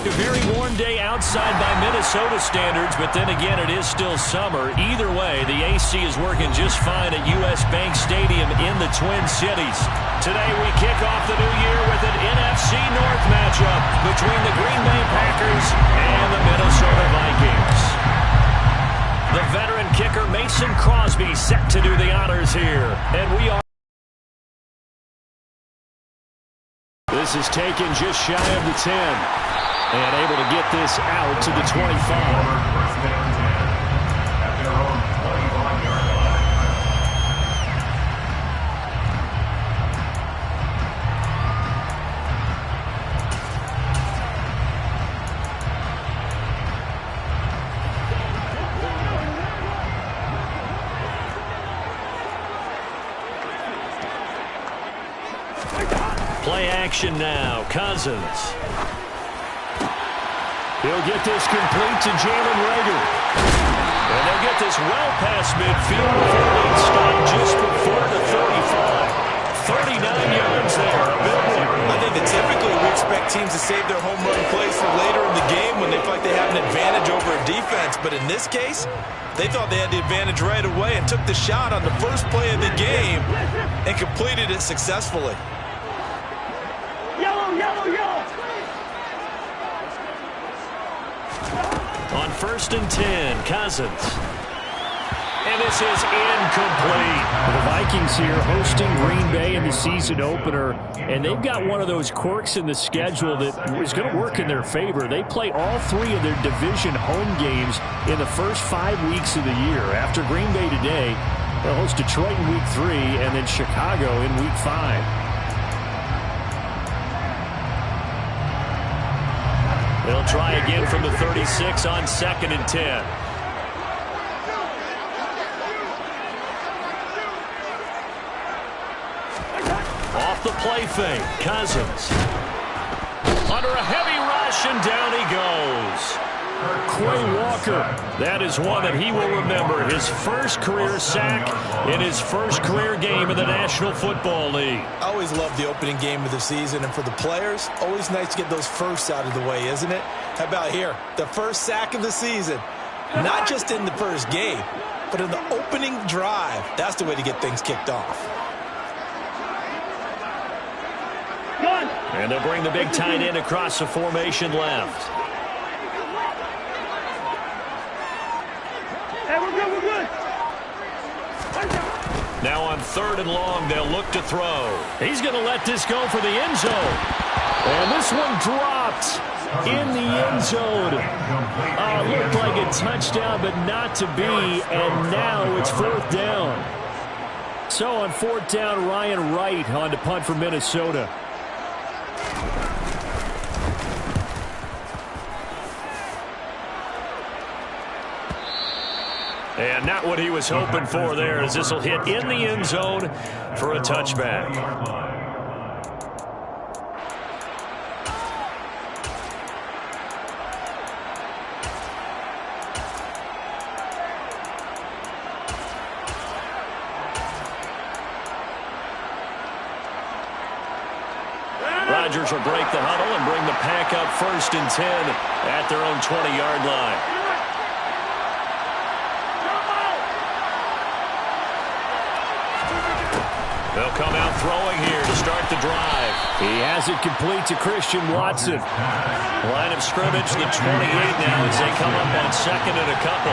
A very warm day outside by Minnesota standards, but then again, it is still summer. Either way, the AC is working just fine at U.S. Bank Stadium in the Twin Cities. Today, we kick off the new year with an NFC North matchup between the Green Bay Packers and the Minnesota Vikings. The veteran kicker Mason Crosby set to do the honors here, and we are. This is taken just shy of the 10. And able to get this out to the 25. Play action now. Cousins. He'll get this complete to Jalen Reagor. And they'll get this well past midfield before being stopped just before the 35. 39 yards there. A big one. I think that typically we expect teams to save their home run plays for later in the game when they feel like they have an advantage over a defense. But in this case, they thought they had the advantage right away and took the shot on the first play of the game and completed it successfully. Yellow, yellow, yellow. On 1st and 10, Cousins. And this is incomplete. The Vikings here hosting Green Bay in the season opener, and they've got one of those quirks in the schedule that is going to work in their favor. They play all 3 of their division home games in the first 5 weeks of the year. After Green Bay today, they'll host Detroit in week 3 and then Chicago in week 5. They'll try again from the 36 on 2nd and 10. Off the play fake, Cousins. Under a heavy rush, and down he goes. Quay Walker, that is one that he will remember. His first career sack in his first career game in the National Football League. I always love the opening game of the season, and for the players, always nice to get those firsts out of the way, isn't it? How about here? The first sack of the season. Not just in the first game, but in the opening drive. That's the way to get things kicked off. And they'll bring the big tight end across the formation left. Hey, we're good, we're good. Now on 3rd and long, they'll look to throw. He's going to let this go for the end zone. And this one dropped in the end zone. Looked like a touchdown, but not to be. And now it's 4th down. So on 4th down, Ryan Wright on to punt for Minnesota. And not what he was hoping for there, as this will hit in the end zone for a touchback. Rodgers will break the huddle and bring the pack up 1st and 10 at their own 20-yard line. They'll come out throwing here to start the drive. He has it complete to Christian Watson. Line of scrimmage, the 28 now as they come up on 2nd and a couple.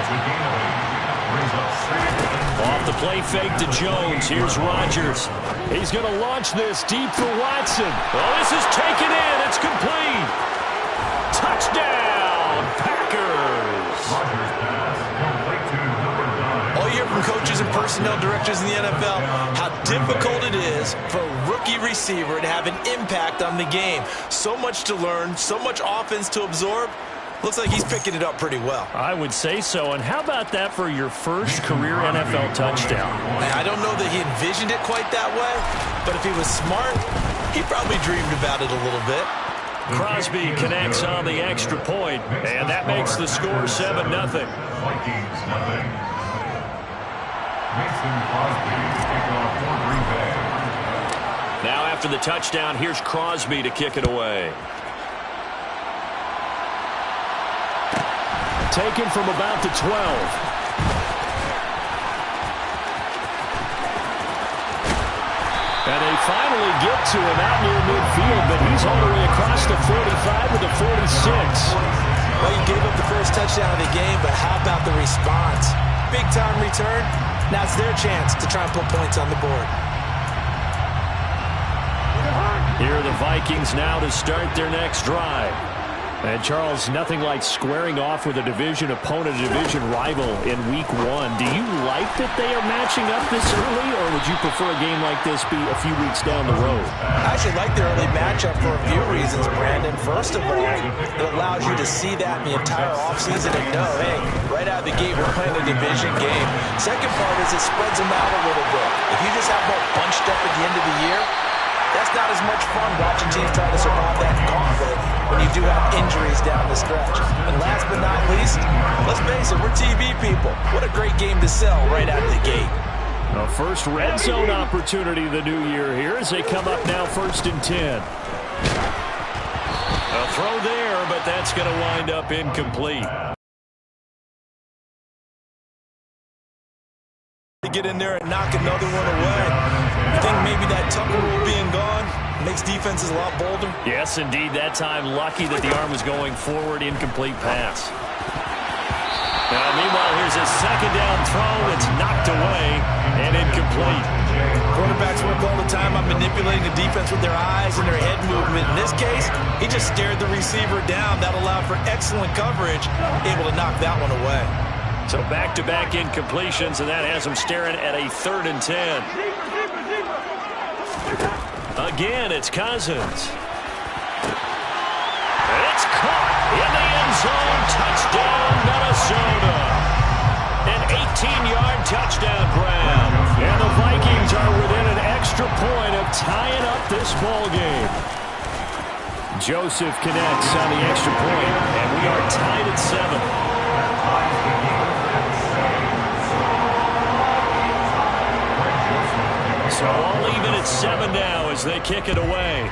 Off the play fake to Jones. Here's Rodgers. He's going to launch this deep for Watson. Oh, this is taken in. It's complete. Touchdown, Packers. All year from coaches and personnel directors in the NFL, how difficult it is for a rookie receiver to have an impact on the game. So much to learn, so much offense to absorb. Looks like he's picking it up pretty well. I would say so. And how about that for your first career NFL touchdown? I don't know that he envisioned it quite that way, but if he was smart, he probably dreamed about it a little bit. Crosby connects on the extra point, and that makes the score 7-0. Vikings nothing. Mason Crosby kick off for Green Bay. Now after the touchdown, here's Crosby to kick it away. taken from about the 12. And they finally get to him out near midfield, but he's all the way across the 45 to the 46. Well, you gave up the first touchdown of the game, but how about the response? Big-time return. Now it's their chance to try and put points on the board. Here are the Vikings now to start their next drive. And, Charles, nothing like squaring off with a division opponent, a division rival in Week 1. Do you like that they are matching up this early, or would you prefer a game like this be a few weeks down the road? I actually like the early matchup for a few reasons, Brandon. First of all, it allows you to see that in the entire offseason and know, hey, right out of the gate, we're playing a division game. Second part is it spreads them out a little bit. If you just have them all bunched up at the end of the year, that's not as much fun watching teams try to survive that gauntlet when you do have injuries down the stretch. And last but not least, let's face it, we're TV people. What a great game to sell right out of the gate. A first red zone opportunity of the new year here as they come up now 1st and 10. A throw there, but that's going to wind up incomplete. To get in there and knock another one away. You think maybe that Tucker rule being gone makes defenses a lot bolder? Yes, indeed. That time, lucky that the arm was going forward. Incomplete pass. Meanwhile, here's a second down throw. It's knocked away and incomplete. Quarterbacks work all the time on manipulating the defense with their eyes and their head movement. In this case, he just stared the receiver down. That allowed for excellent coverage, able to knock that one away. So back-to-back incompletions, and that has him staring at a 3rd and 10. Again, it's Cousins. It's caught in the end zone. Touchdown, Minnesota. An 18-yard touchdown grab. And the Vikings are within an extra point of tying up this ball game. Joseph connects on the extra point, and we are tied at 7. So all even at 7 now as they kick it away.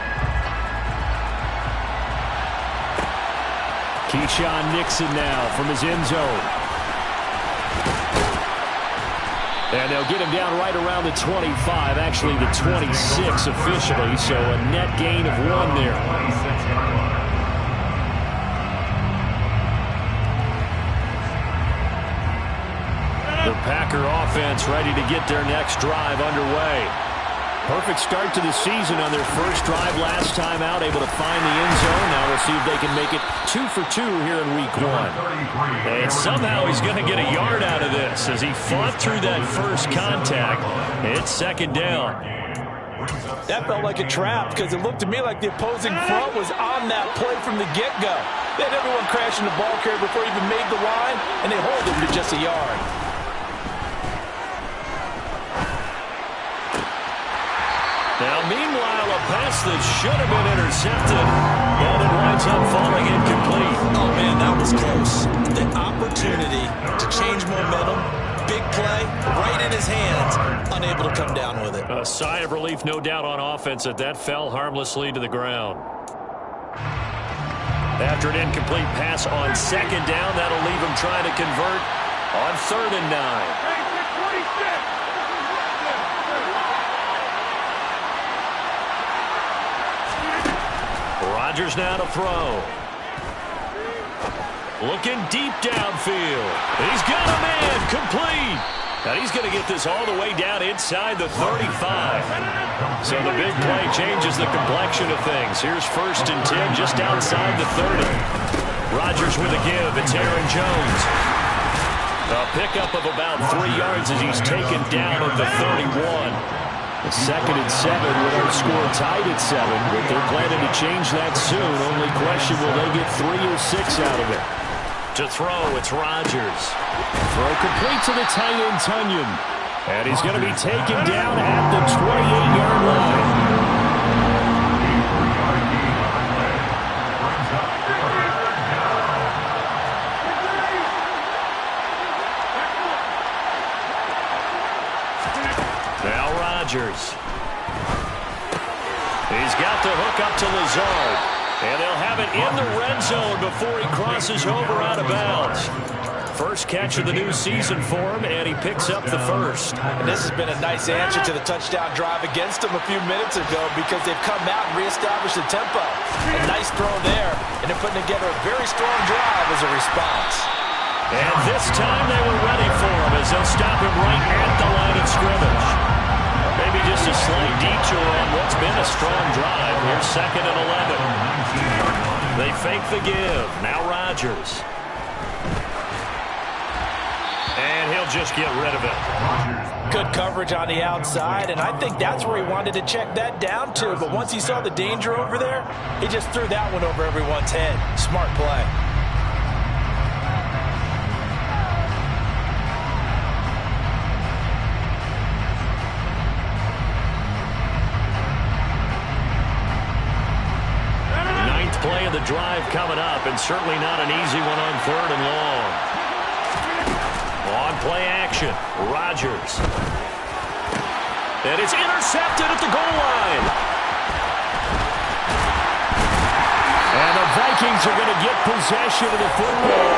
Keyshawn Nixon now from his end zone. And they'll get him down right around the 25, actually the 26 officially, so a net gain of 1 there. The Packer offense ready to get their next drive underway. Perfect start to the season on their first drive last time out, able to find the end zone. Now we'll see if they can make it 2 for 2 here in Week 1. And somehow he's going to get a yard out of this as he fought through that first contact. It's 2nd down. That felt like a trap because it looked to me like the opposing front was on that play from the get-go. They had everyone crashing the ball carrier before he even made the line, and they hold him to just a yard. Now, meanwhile, a pass that should have been intercepted, and it winds up falling incomplete. Oh, man, that was close. The opportunity to change momentum, big play, right in his hands, unable to come down with it. A sigh of relief, no doubt, on offense that fell harmlessly to the ground. After an incomplete pass on 2nd down, that'll leave him trying to convert on 3rd and 9. Rodgers now to throw. Looking deep downfield. He's got a man complete. Now he's going to get this all the way down inside the 35. So the big play changes the complexion of things. Here's 1st and 10 just outside the 30. Rodgers with a give. It's Aaron Jones. A pickup of about 3 yards as he's taken down at the 31. 2nd and 7 with our score tied at 7, but they're planning to change that soon. Only question, will they get 3 or 6 out of it? To throw, it's Rodgers. Throw complete to the tight end, Tunyon. And he's going to be taken down at the 28-yard line. Rodgers. He's got the hook up to Lazard. And they'll have it in the red zone before he crosses over out of bounds. First catch of the new season for him, and he picks up the first. And this has been a nice answer to the touchdown drive against them a few minutes ago because they've come out and reestablished the tempo. A nice throw there, and they're putting together a very strong drive as a response. And this time they were ready for him as they'll stop him right at the line of scrimmage. Maybe just a slight detour on what's been a strong drive. Here's 2nd and 11. They fake the give. Now Rodgers. And he'll just get rid of it. Good coverage on the outside, and I think that's where he wanted to check that down to. But once he saw the danger over there, he just threw that one over everyone's head. Smart play. Ninth play of the drive coming up, and certainly not an easy one on 3rd and long. On play action, Rodgers. And it's intercepted at the goal line. And the Vikings are going to get possession of the football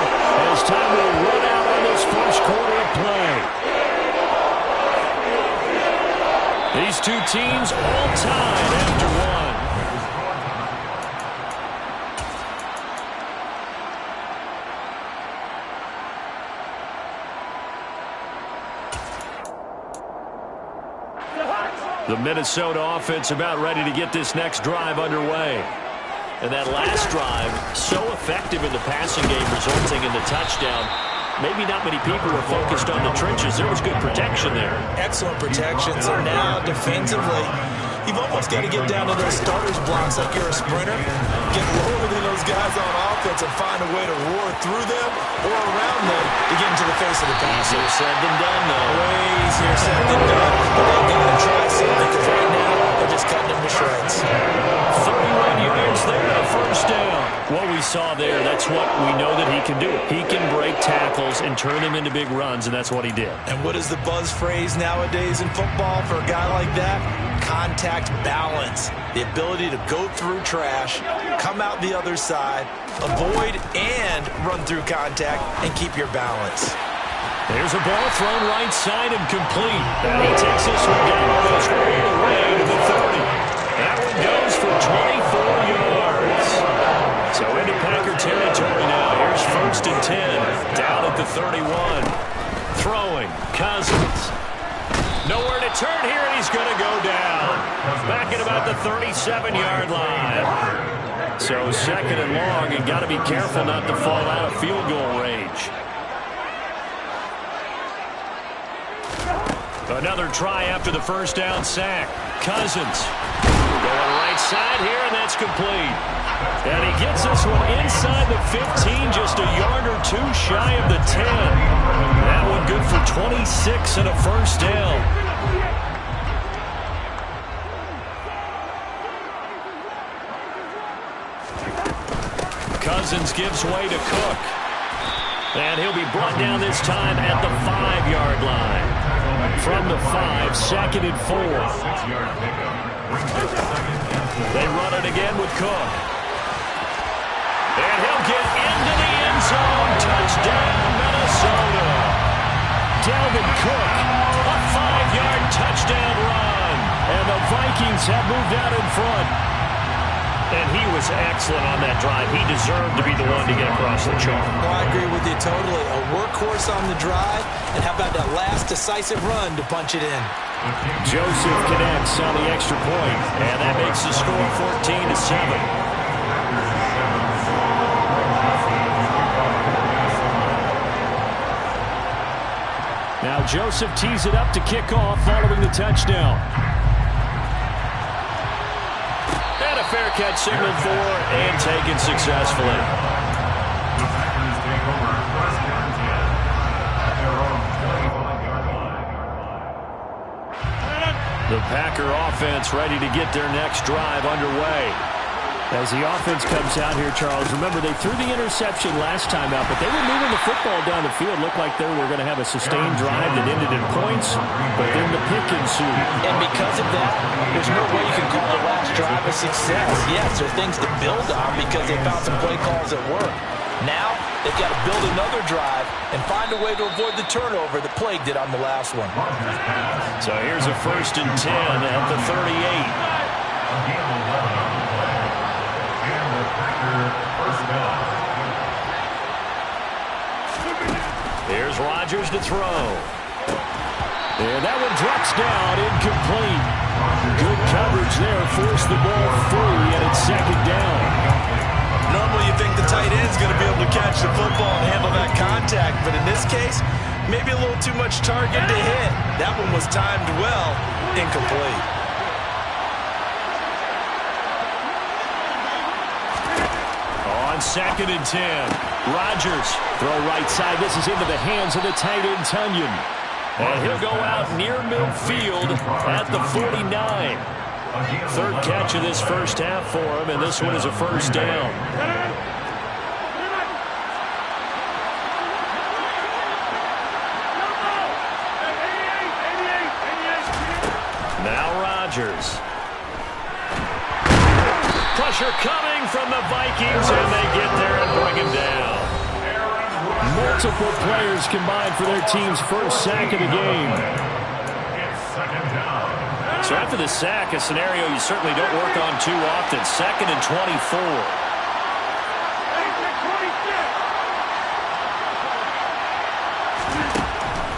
as time will run out on this first quarter of play. These two teams all tied after one. The Minnesota offense about ready to get this next drive underway. And that last drive, so effective in the passing game, resulting in the touchdown. Maybe not many people were focused on the trenches. There was good protection there. Excellent protection. So now, defensively, you've almost got to get down to those starters blocks like you're a sprinter. Get lower than those guys on offense and find a way to roar through them or around them to get into the face of the pass. Easier said than done, though. Way easier said than done. But they've got to try something because right now they're just cutting them to shreds. 31 yards there, a first down. What we saw there, that's what we know that he can do. He can break tackles and turn them into big runs, and that's what he did. And what is the buzz phrase nowadays in football for a guy like that? Contact balance. The ability to go through trash, come out the other side, avoid and run through contact, and keep your balance. There's a ball thrown right side and complete. And he takes this one down almost all the way to the 30. That one goes for 24 yards. So into Packer territory now. Here's 1st and 10. Down at the 31. Throwing. Cousins. Nowhere to turn here, and he's going to go down. Back at about the 37-yard line. So 2nd and long, and got to be careful not to fall out of field goal range. Another try after the first down sack. Cousins going right side here, and that's complete. And he gets this one inside the 15, just a yard or two shy of the 10. That one good for 26 and a first down. Cousins gives way to Cook. And he'll be brought down this time at the 5-yard line. From the 5, 2nd and 4. They run it again with Cook. And he'll get into the end zone. Touchdown, Minnesota. Dalvin Cook, a 5-yard touchdown run. And the Vikings have moved out in front. And he was excellent on that drive. He deserved to be the one to get across the chalk. Well, I agree with you totally. A workhorse on the drive, and how about that last decisive run to punch it in? Joseph connects on the extra point, and that makes the score 14-7. Now Joseph tees it up to kick off following the touchdown. And a fair catch signaled for and taken successfully. The Packers take over 1st and 10 at their own 25-yard line. The Packer offense ready to get their next drive underway. As the offense comes out here, Charles, remember they threw the interception last time out, but they were moving the football down the field. Looked like they were going to have a sustained drive that ended in points, but then the pick ensued. And because of that, there's no way you can call the last drive of success. Yes, there are things to build on because they found some play calls that work. Now, they've got to build another drive and find a way to avoid the turnover that plagued it on the last one. So here's a 1st and 10 at the 38. Here's Rodgers to throw. And that one drops down, incomplete. Good coverage there, forced the ball free, and it's 2nd down. Normally you think the tight end's going to be able to catch the football and handle that contact, but in this case, maybe a little too much target to hit. That one was timed well, incomplete. On 2nd and 10, Rodgers. Throw right side. This is into the hands of the tight end, Tunyon. And he'll go out near midfield at the 49. 3rd catch of this first half for him, and this one is a 1st down. Now Rodgers. Pressure coming from the Vikings, and they get there and bring him down. Multiple players combined for their team's first sack of the game. So after the sack, a scenario you certainly don't work on too often. 2nd and 24.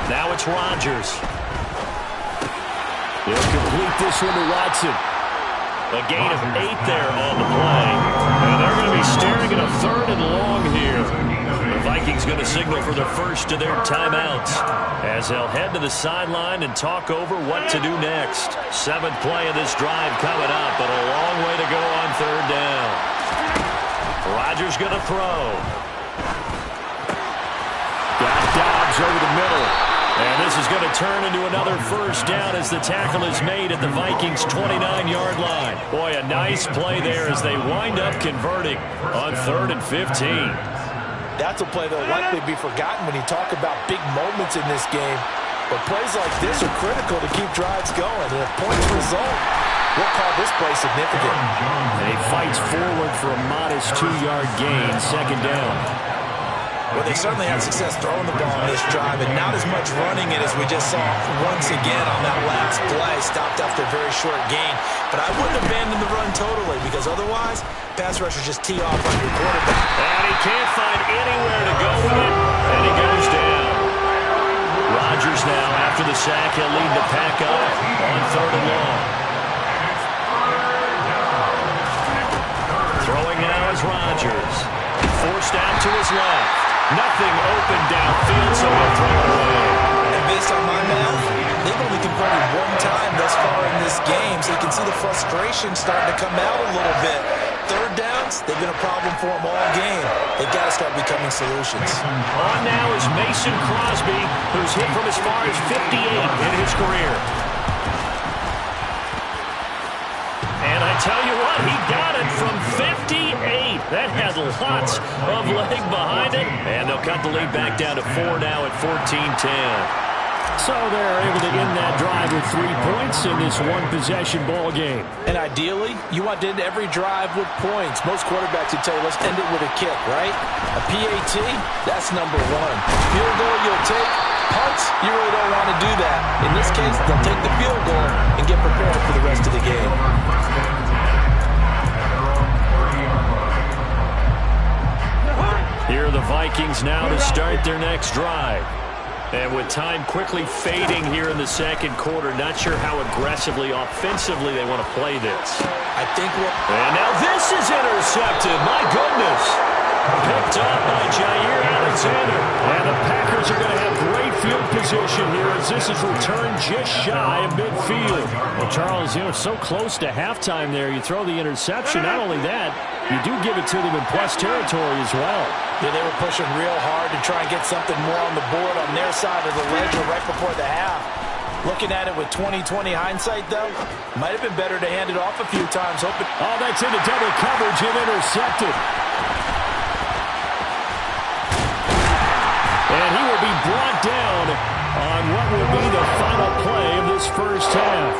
Now it's Rodgers. He'll complete this one to Watson. A gain of 8 there on the play. And they're going to be staring at a 3rd and long here. The Vikings going to signal for the first of their timeouts as they'll head to the sideline and talk over what to do next. 7th play of this drive coming up, but a long way to go on 3rd down. Rodgers going to throw. Got Dobbs over the middle. And this is going to turn into another 1st down as the tackle is made at the Vikings' 29-yard line. Boy, a nice play there as they wind up converting on 3rd and 15. That's a play that will likely be forgotten when you talk about big moments in this game. But plays like this are critical to keep drives going. And if points result, we'll call this play significant. And he fights forward for a modest 2-yard gain, 2nd down. Well, they certainly had success throwing the ball on this drive, and not as much running it as we just saw once again on that last play. Stopped after a very short gain. But I wouldn't abandon the run totally, because otherwise, pass rushers just tee off on your quarterback. And he can't find anywhere to go with it, and he goes down. Rodgers now, after the sack, he'll lead the pack up on 3rd and long. Throwing now is Rodgers. Forced out to his left. Nothing open downfield, so he'll throw it away. And based on my math, they've only converted 1 time thus far in this game, so you can see the frustration starting to come out a little bit. 3rd downs, they've been a problem for them all game. They've got to start becoming solutions. On now is Mason Crosby, who's hit from as far as 58 in his career. And I tell you what, he got it from 58. That had lots of leg behind it. And they'll cut the lead back down to 4 now at 14-10. So they're able to end that drive with 3 points in this one-possession ball game. And ideally, you want to end every drive with points. Most quarterbacks would tell you, let's end it with a kick, right? A PAT, that's number 1. Field goal you'll take. Punts, you really don't want to do that. In this case, they'll take the field goal and get prepared for the rest of the game. Here are the Vikings now to start their next drive. And with time quickly fading here in the 2nd quarter, not sure how aggressively, offensively they want to play this. I think we'll... And now this is intercepted. My goodness. Picked up by Jair Alexander. And the Packers are going to have great field position here as this is returned just shy of midfield. Well, Charles, so close to halftime there. You throw the interception. Not only that, you do give it to them in plus territory as well. Yeah, they were pushing real hard to try and get something more on the board on their side of the ledger right before the half. Looking at it with 20/20 hindsight, though, might have been better to hand it off a few times. Oh, that's into double coverage and intercepted. And he will be brought down on what will be the final play of this first half.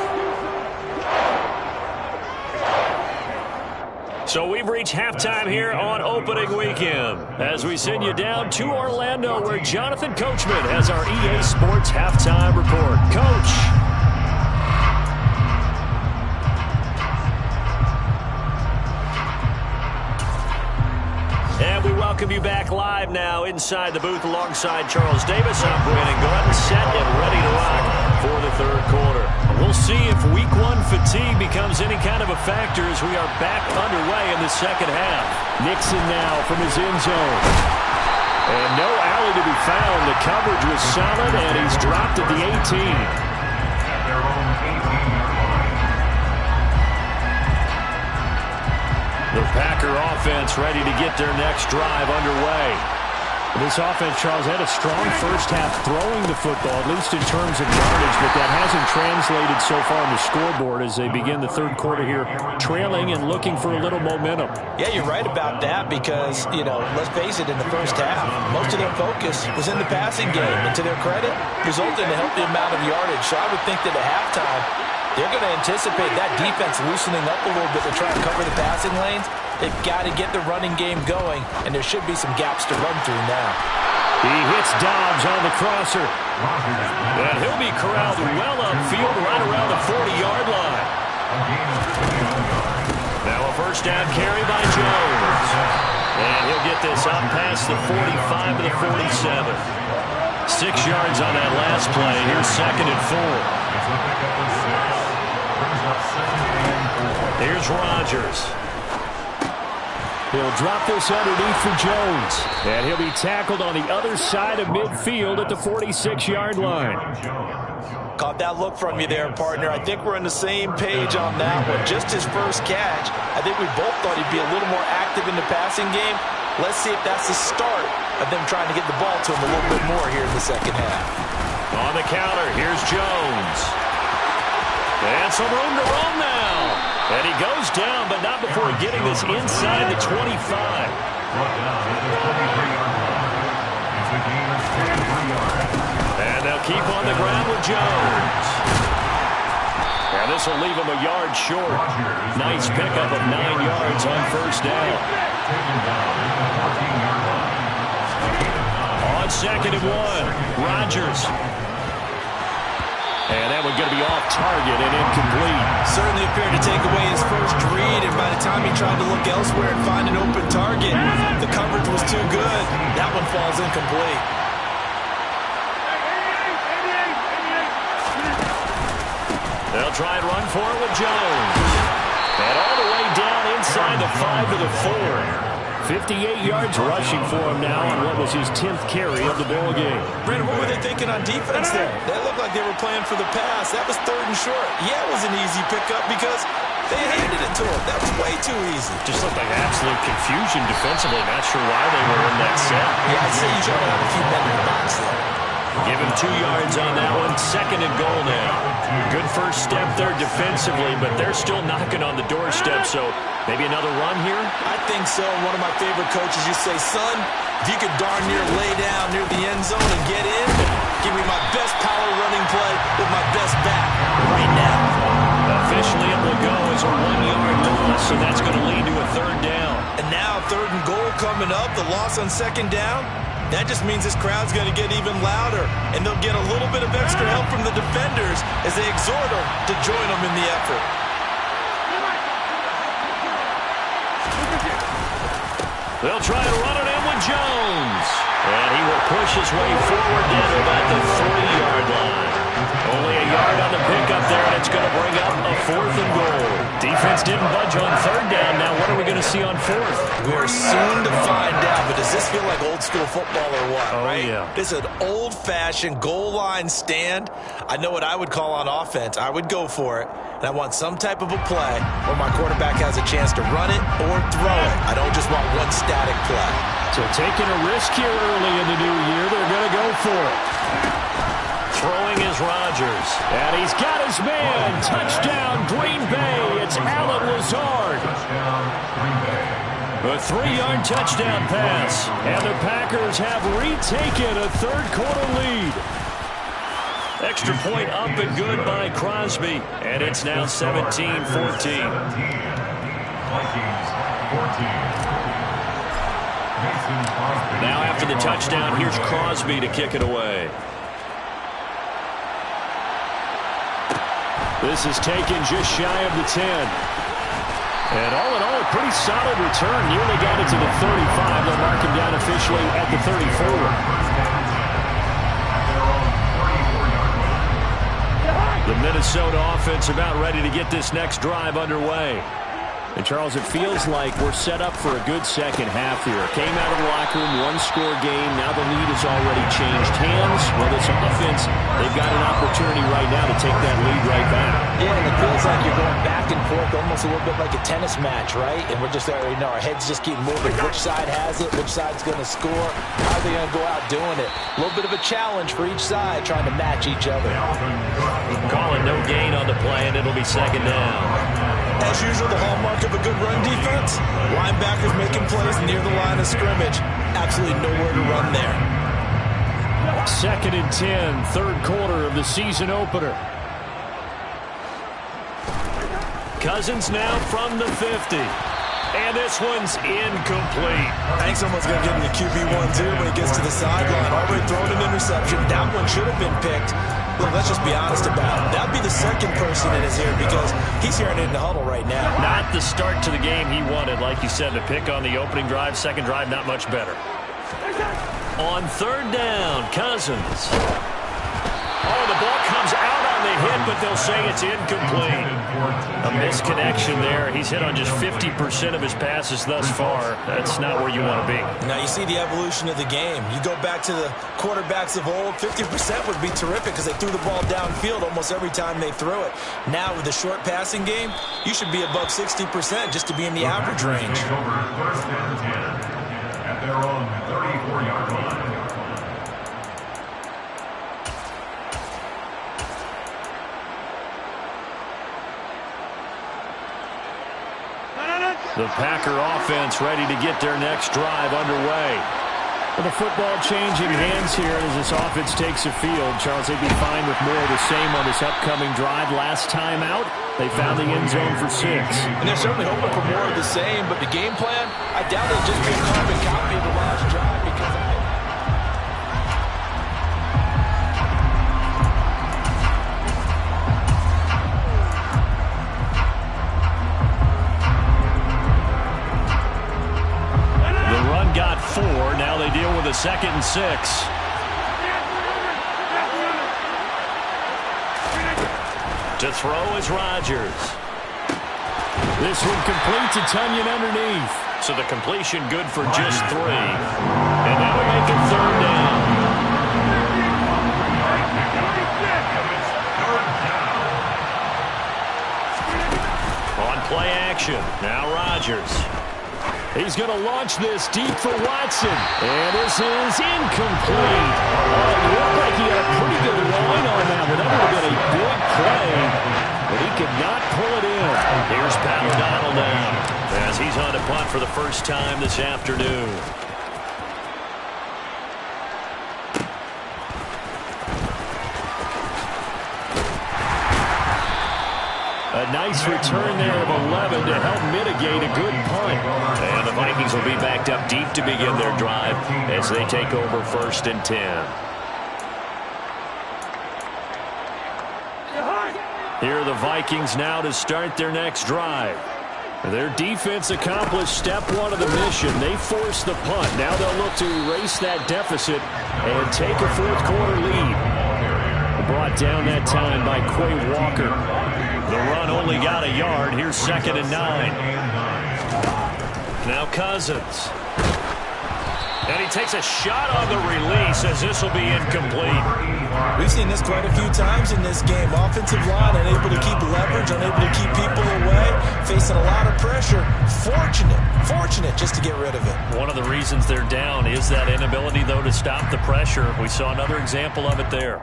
So we've reached halftime here on opening weekend as we send you down to Orlando where Jonathan Coachman has our EA Sports halftime report. Coach. And we welcome you back live now inside the booth alongside Charles Davis. I'm Brandon Gordon, set and ready to rock for the third quarter. We'll see if week one fatigue becomes any kind of a factor as we are back underway in the second half. Nixon now from his end zone. And no alley to be found. The coverage was solid, and he's dropped at the 18. The Packer offense ready to get their next drive underway. This offense, Charles, had a strong first half throwing the football, at least in terms of yardage, but that hasn't translated so far on the scoreboard as they begin the third quarter here, trailing and looking for a little momentum. Yeah, you're right about that because, let's face it, in the first half, most of their focus was in the passing game. And to their credit, resulted in a healthy amount of yardage. So I would think that at halftime, they're going to anticipate that defense loosening up a little bit to try and cover the passing lanes. They've got to get the running game going, and there should be some gaps to run through now. He hits Dobbs on the crosser. And he'll be corralled well upfield right around the 40-yard line. Now a first down carry by Jones. And he'll get this up past the 45 to the 47. 6 yards on that last play. Here's second and 4. Here's Rodgers. He'll drop this underneath for Jones. And he'll be tackled on the other side of midfield at the 46-yard line. Caught that look from you there, partner. I think we're on the same page on that one. Just his first catch. I think we both thought he'd be a little more active in the passing game. Let's see if that's the start of them trying to get the ball to him a little bit more here in the second half. On the counter, here's Jones. And some room to roam now. And he goes down, but not before getting this inside the 25. And they'll keep on the ground with Jones. And this will leave him a yard short. Nice pickup of 9 yards on first down. On second and 1, Rodgers. And that one going to be off target and incomplete. Certainly appeared to take away his first read, and by the time he tried to look elsewhere and find an open target, the coverage was too good. That one falls incomplete. They'll try and run for it with Jones. And all the way down inside the 5 to the 4. 58 yards rushing for him now on what was his 10th carry of the ball game. Brandon, what were they thinking on defense there? They looked like they were playing for the pass. That was third and short. Yeah, it was an easy pickup because they handed it to him. That was way too easy. Just looked like absolute confusion defensively. Not sure why they were in that set. Yeah, I'd say you try to have a few men in the box there. Give him 2 yards on that one. Second and goal now. Good first step there defensively, but they're still knocking on the doorstep, so maybe another run here? I think so. One of my favorite coaches used to say, son, if you could darn near lay down near the end zone and get in, give me my best power running play with my best back right now. Officially it will go as a 1-yard loss, and that's going to lead to a third down. And now third and goal coming up, the loss on second down. That just means this crowd's going to get even louder, and they'll get a little bit of extra help from the defenders as they exhort them to join them in the effort. They'll try and run it in with Jones. And he will push his way forward down to about the 3-yard line. Only a yard on the pickup there, and it's going to bring up a 4th and goal. Defense didn't budge on third down. Now what are we going to see on 4th? We're soon to find out, but does this feel like old school football or what, right? Yeah. This is an old-fashioned goal line stand. I know what I would call on offense. I would go for it, and I want some type of a play where my quarterback has a chance to run it or throw it. I don't just want one static play. So taking a risk here early in the new year, they're going to go for it. Throwing is Rodgers. And he's got his man. Touchdown, Green Bay. It's Allen Lazard. A 3-yard touchdown pass. And the Packers have retaken a third-quarter lead. Extra point up and good by Crosby. And it's now 17-14. Now after the touchdown, here's Crosby to kick it away. This is taken just shy of the 10. And all in all, a pretty solid return. Nearly got it to the 35. They'll mark him down officially at the 34. The Minnesota offense about ready to get this next drive underway. And, Charles, it feels like we're set up for a good second half here. Came out of the locker room, one-score game. Now the lead has already changed hands. Well, this offense, they've got an opportunity right now to take that lead right back. Yeah, and it feels like you're going back and forth almost a little bit like a tennis match, right? And we're just there, you know, our heads just keep moving. Which side has it? Which side's going to score? How are they going to go out doing it? A little bit of a challenge for each side trying to match each other. Calling no gain on the play, and it'll be second down. As usual, the hallmark of a good run defense, linebackers making plays near the line of scrimmage. Absolutely nowhere to run there. 2nd and 10, third quarter of the season opener. Cousins now from the 50. And this one's incomplete. I think someone's going to get into QB1 too when he gets to the sideline. Already thrown an interception. That one should have been picked. Look, let's just be honest about it. That'd be the second person in his ear because he's hearing it in the huddle right now. Not the start to the game he wanted. Like you said, the pick on the opening drive, second drive, not much better. On third down, Cousins. Oh, the ball comes out on the hit, but they'll say it's incomplete. A misconnection there. He's hit on just 50% of his passes thus far. That's not where you want to be. Now you see the evolution of the game. You go back to the quarterbacks of old, 50% would be terrific because they threw the ball downfield almost every time they threw it. Now with the short passing game, you should be above 60% just to be in the average range. First and 10 at their own 34-yard line. The Packer offense ready to get their next drive underway. With the football changing hands here as this offense takes the field, Charles, they'd be fine with more of the same on this upcoming drive. Last time out, they found the end zone for 6. And they're certainly hoping for more of the same, but the game plan, I doubt it'll just be a carbon copy of the last drive because got 4. Now they deal with a 2nd and 6. To throw is Rodgers. This one complete to Tunyon underneath. So the completion good for just 3. And that'll make it third down. On play action. Now Rodgers. He's going to launch this deep for Watson. And this is incomplete. Oh, it looked like he had a pretty good line on that one. That would have been a big play, but he could not pull it in. Here's Pat O'Donnell now as he's on to punt for the first time this afternoon. A nice return there of 11 to help mitigate a good punt. And the Vikings will be backed up deep to begin their drive as they take over 1st and 10. Here are the Vikings now to start their next drive. Their defense accomplished step 1 of the mission. They forced the punt. Now they'll look to erase that deficit and take a 4th quarter lead. Brought down that time by Quay Walker. The run only got a yard. Here's 2nd and 9. Now Cousins. And he takes a shot on the release as this will be incomplete. We've seen this quite a few times in this game. Offensive line unable to keep leverage, unable to keep people away, facing a lot of pressure. Fortunate just to get rid of it. One of the reasons they're down is that inability, though, to stop the pressure. We saw another example of it there.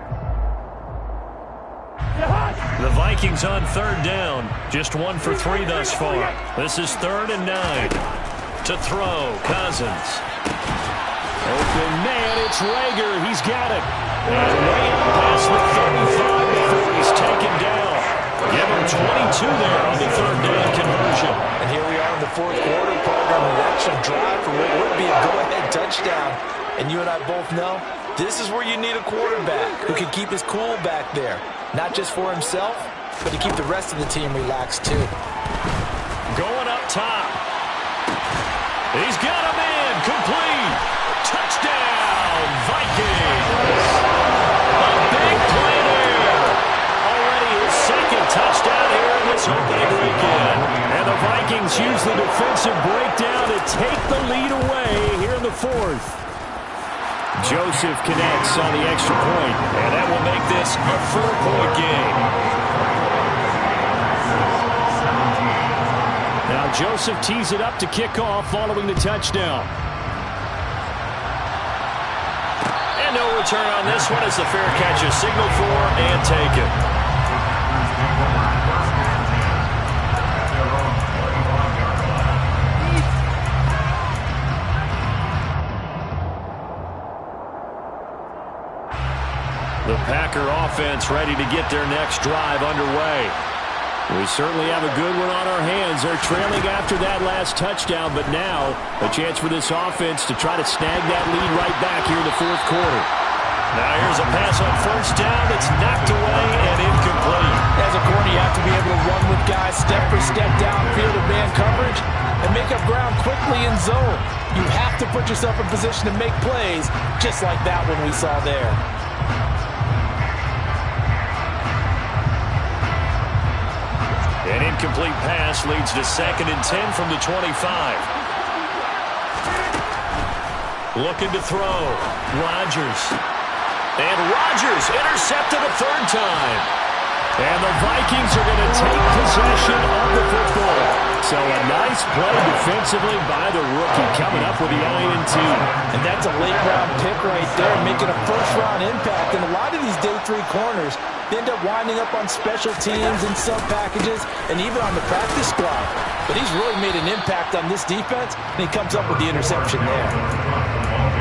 The Vikings on 3rd down. Just 1 for 3 thus far. This is 3rd and 9. To throw, Cousins. Open man, it's Rager. He's got it. And way out past the 35 before he's taken down. Give him 22 there on the 3rd down conversion. And here we are in the 4th quarter. explosive drive for what would be a go-ahead touchdown. And you and I both know this is where you need a quarterback who can keep his cool back there. Not just for himself, but to keep the rest of the team relaxed too. Going up top. He's got him in. Complete. Touchdown, Vikings. A big play there. Already his second touchdown here in this opening weekend. And the Vikings use the defensive breakdown to take the lead away here in the fourth. Joseph connects on the extra point, and that will make this a 4-point game. Now Joseph tees it up to kick off following the touchdown. And no return on this one as the fair catch is signaled for and taken. The Packer offense ready to get their next drive underway. We certainly have a good one on our hands. They're trailing after that last touchdown, but now a chance for this offense to try to snag that lead right back here in the fourth quarter. Now here's a pass on first down. It's knocked away and incomplete. As a corner, you have to be able to run with guys step for step downfield in man coverage and make up ground quickly in zone. You have to put yourself in position to make plays, just like that one we saw there. An incomplete pass leads to 2nd and 10 from the 25. Looking to throw. Rodgers. And Rodgers intercepted a third time. And the Vikings are going to take possession of the football. So a nice play defensively by the rookie coming up with the INT. And that's a late-round pick right there, making a first-round impact. And a lot of these day 3 corners, they end up winding up on special teams and sub packages and even on the practice squad. But he's really made an impact on this defense, and he comes up with the interception there.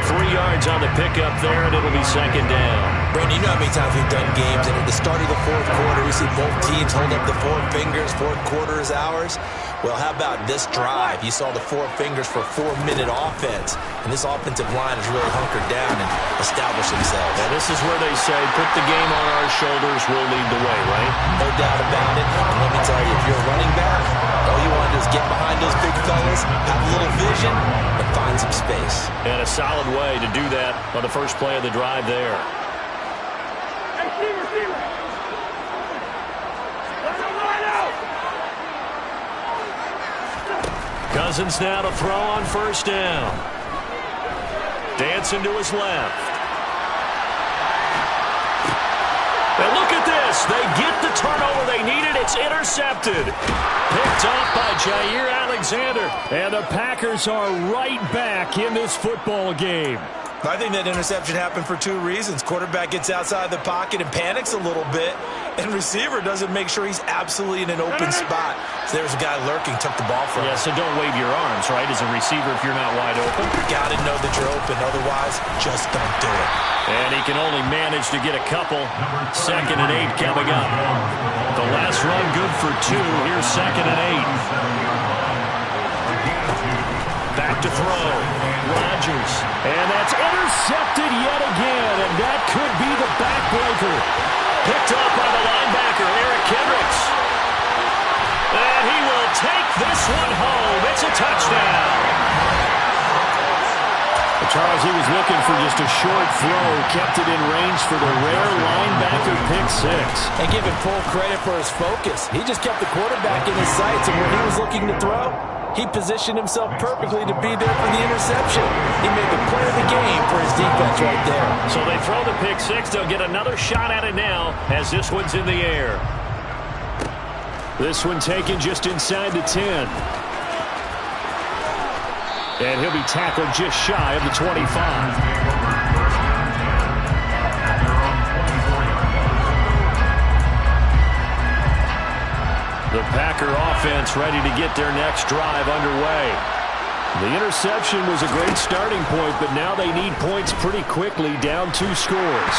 3 yards on the pickup there, and it'll be 2nd down. Brandon, you know how many times we've done games, and at the start of the fourth quarter, we see both teams hold up the 4 fingers, fourth quarter is ours. Well, how about this drive? You saw the 4 fingers for a 4-minute offense, and this offensive line has really hunkered down and established themselves. And this is where they say, put the game on our shoulders, we'll lead the way, right? No doubt about it. And let me tell you, if you're a running back, all you want to do is get behind those big fellas, have a little vision, and find some space. And a solid way to do that on the first play of the drive there. Receiver. Let him line out. Cousins now to throw on first down. Dancing to his left. And look at this. They get the turnover they needed. It's intercepted. Picked off by Jair Alexander. And the Packers are right back in this football game. I think that interception happened for 2 reasons. Quarterback gets outside the pocket and panics a little bit, and receiver doesn't make sure he's absolutely in an open spot. So there's a guy lurking, took the ball from him. Yeah, so don't wave your arms, right, as a receiver if you're not wide open. You got to know that you're open. Otherwise, just don't do it. And he can only manage to get a couple. 2nd and 8 coming up. The last run good for 2. Here's 2nd and 8. Back to throw. Rodgers. And that's intercepted yet again. And that could be the backbreaker. Picked up by the linebacker, Eric Kendricks. And he will take this one home. It's a touchdown. Charles, he was looking for just a short throw. Kept it in range for the rare linebacker pick 6. And give him full credit for his focus. He just kept the quarterback in his sights, and when he was looking to throw, he positioned himself perfectly to be there for the interception. He made the play of the game for his defense right there. So they throw the pick 6. They'll get another shot at it now as this one's in the air. This one taken just inside the 10. And he'll be tackled just shy of the 25. The Packer offense ready to get their next drive underway. The interception was a great starting point, but now they need points pretty quickly, down 2 scores.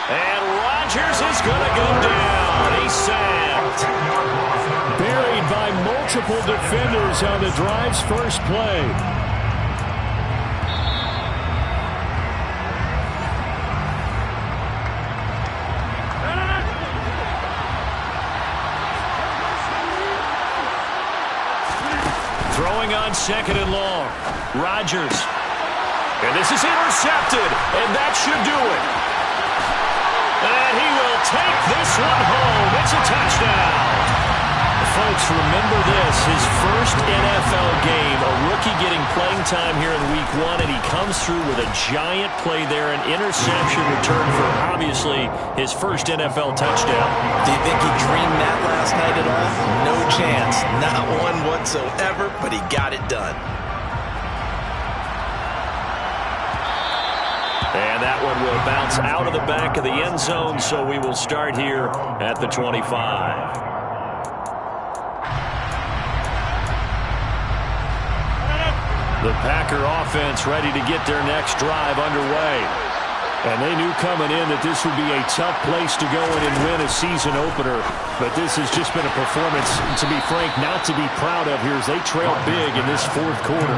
And Rodgers is going to go down. He's sacked. Buried by by multiple defenders on the drive's first play. Throwing on second and long. Rodgers. And this is intercepted, and that should do it. And he will take this one home. It's a touchdown. Folks, remember this, his first NFL game, a rookie getting playing time here in week 1, and he comes through with a giant play there, an interception return for, obviously, his first NFL touchdown. Do you think he dreamed that last night at all? No chance. Not one whatsoever, but he got it done. And that one will bounce out of the back of the end zone, so we will start here at the 25. The Packer offense ready to get their next drive underway. And they knew coming in that this would be a tough place to go in and win a season opener. But this has just been a performance, to be frank, not to be proud of here as they trail big in this fourth quarter.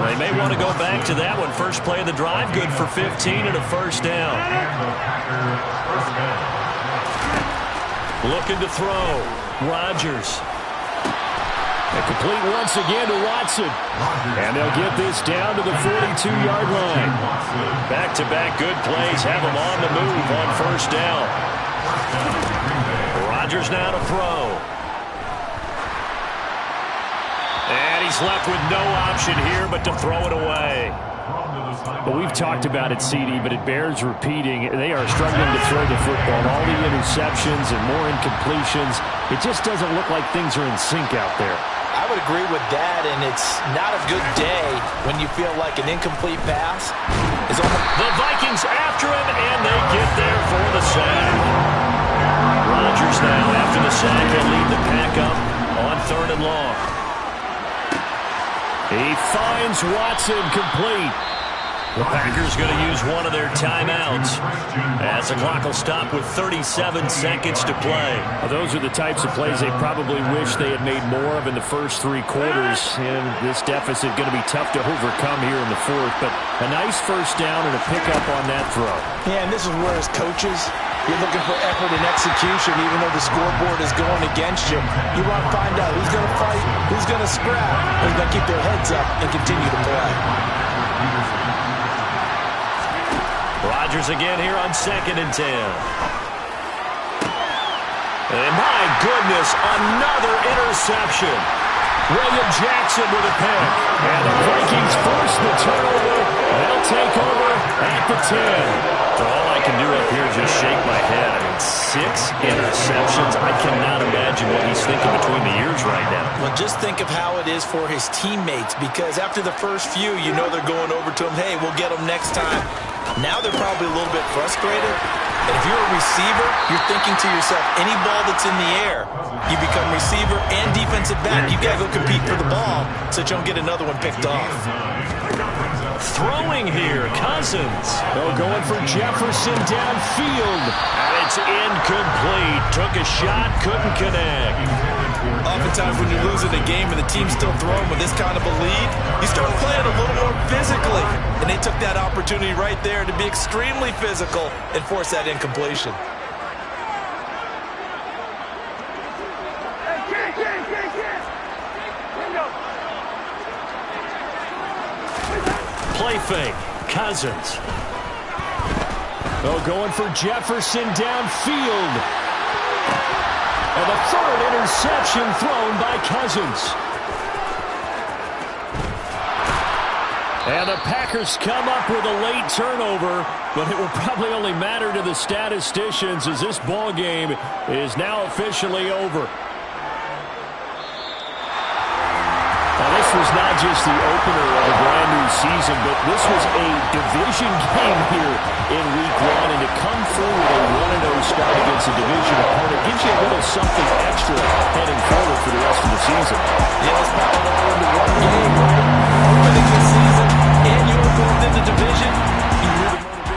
They may want to go back to that one. First play of the drive, good for 15 and a first down. Looking to throw. Rodgers. And complete once again to Watson. And they'll get this down to the 42-yard line. Back-to-back good plays have them on the move on first down. Rodgers now to throw. And he's left with no option here but to throw it away. Well, we've talked about it, CD, but it bears repeating. They are struggling to throw the football. All the interceptions and more incompletions. It just doesn't look like things are in sync out there. I would agree with that, and it's not a good day when you feel like an incomplete pass is on the Vikings after him, and they get there for the sack. Rodgers now after the sack. He'll lead the pack up on third and long. He finds Watson complete. The Packers going to use one of their timeouts as the clock will stop with 37 seconds to play. Well, those are the types of plays they probably wish they had made more of in the first three quarters. And this deficit going to be tough to overcome here in the fourth. But a nice first down and a pickup on that throw. Yeah, and this is where as coaches, you're looking for effort and execution even though the scoreboard is going against you. You want to find out who's going to fight, who's going to scrap, who's going to keep their heads up and continue to play. Rodgers again here on 2nd and 10. And my goodness, another interception. William Jackson with a pick. And the Vikings force the turnover. They'll take over at the 10. All I can do up here is just shake my head. I mean, 6 interceptions. I cannot imagine what he's thinking between the ears right now. Well, just think of how it is for his teammates, because after the first few, you know they're going over to him, hey, we'll get them next time. Now they're probably a little bit frustrated. And if you're a receiver, you're thinking to yourself, any ball that's in the air, you become receiver and defensive back. You got to go compete for the ball so that you don't get another one picked off. Throwing here, Cousins. Oh, going for Jefferson downfield. And it's incomplete. Took a shot, couldn't connect. Oftentimes when you're losing a game and the team's still throwing with this kind of a lead, you start playing a little more physically. And they took that opportunity right there to be extremely physical and force that incompletion. Play fake, Cousins. Oh, going for Jefferson downfield. And the third interception thrown by Cousins. And the Packers come up with a late turnover, but it will probably only matter to the statisticians as this ball game is now officially over. Now, this was not just the opener of a brand new season, but this was a division game here in week 1, and to come through with a 1-0 start against a division opponent gives you a little something extra heading forward for the rest of the season. Yeah, it's